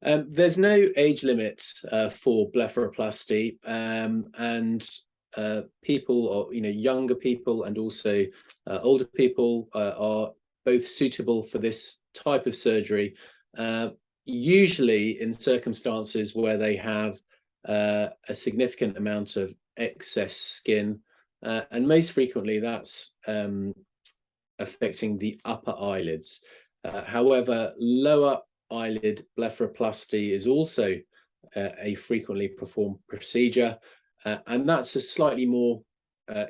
There's no age limit for blepharoplasty, and people, or younger people and also older people are both suitable for this type of surgery. Usually in circumstances where they have a significant amount of excess skin, and most frequently that's affecting the upper eyelids. However, lower eyelid blepharoplasty is also a frequently performed procedure, and that's a slightly more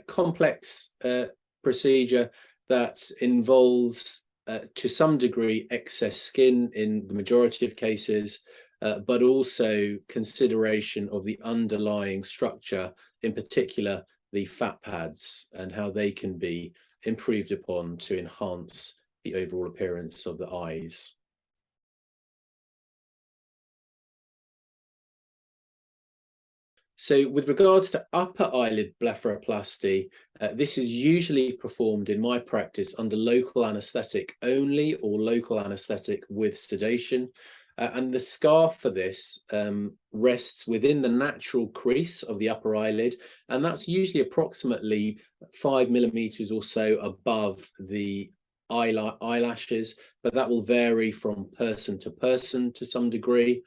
complex procedure that involves to some degree excess skin in the majority of cases, but also consideration of the underlying structure, in particular the fat pads, and how they can be improved upon to enhance the overall appearance of the eyes. So with regards to upper eyelid blepharoplasty, this is usually performed in my practice under local anaesthetic only, or local anaesthetic with sedation. And the scarf for this rests within the natural crease of the upper eyelid, and that's usually approximately 5 millimeters or so above the eyelashes, but that will vary from person to some degree.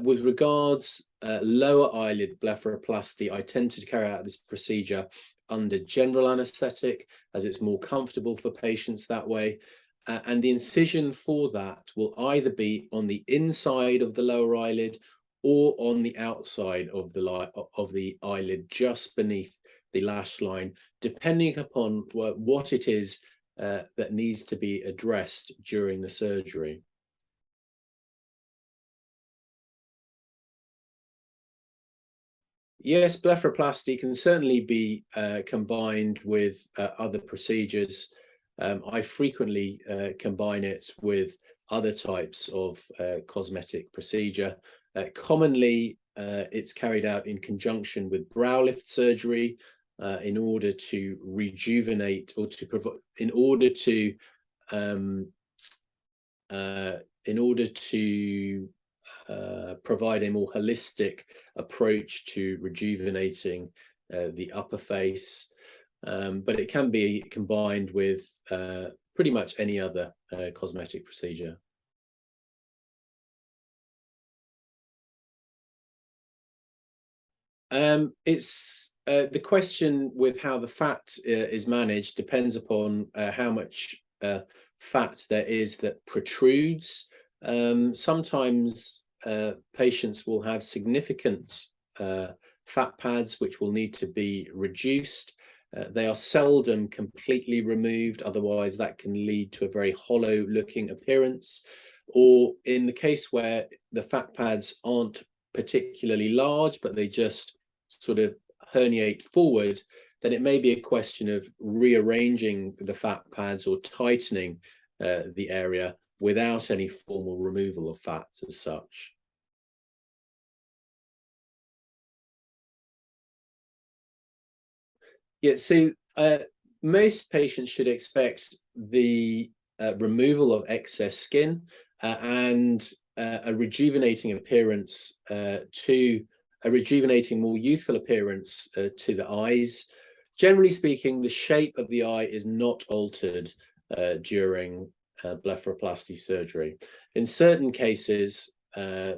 With regards lower eyelid blepharoplasty, I tend to carry out this procedure under general anaesthetic, as it's more comfortable for patients that way. And the incision for that will either be on the inside of the lower eyelid or on the outside of the eyelid, just beneath the lash line, depending upon what it is that needs to be addressed during the surgery. Yes, blepharoplasty can certainly be combined with other procedures. I frequently combine it with other types of cosmetic procedure. Commonly, it's carried out in conjunction with brow lift surgery in order to rejuvenate, or to provide, in order to provide a more holistic approach to rejuvenating the upper face. But it can be combined with pretty much any other cosmetic procedure. It's the question with how the fat is managed depends upon how much fat there is that protrudes. Sometimes patients will have significant fat pads which will need to be reduced. They are seldom completely removed, otherwise that can lead to a very hollow looking appearance. Or in the case where the fat pads aren't particularly large, but they just sort of herniate forward, then it may be a question of rearranging the fat pads or tightening the area without any formal removal of fat as such. Yeah, so most patients should expect the removal of excess skin and a rejuvenating appearance a rejuvenating, more youthful appearance to the eyes. Generally speaking, the shape of the eye is not altered during blepharoplasty surgery. In certain cases,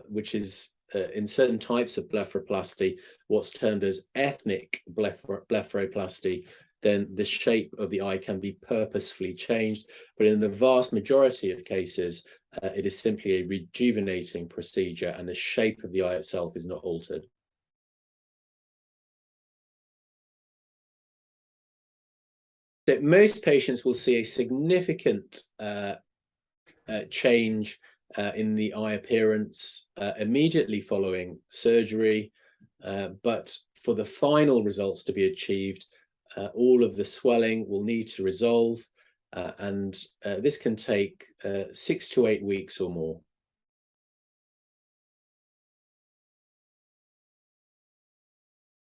which is in certain types of blepharoplasty, what's termed as ethnic blepharoplasty, then the shape of the eye can be purposefully changed. But in the vast majority of cases, it is simply a rejuvenating procedure, and the shape of the eye itself is not altered. So most patients will see a significant change in the eye appearance immediately following surgery, but for the final results to be achieved, all of the swelling will need to resolve, and this can take 6 to 8 weeks or more.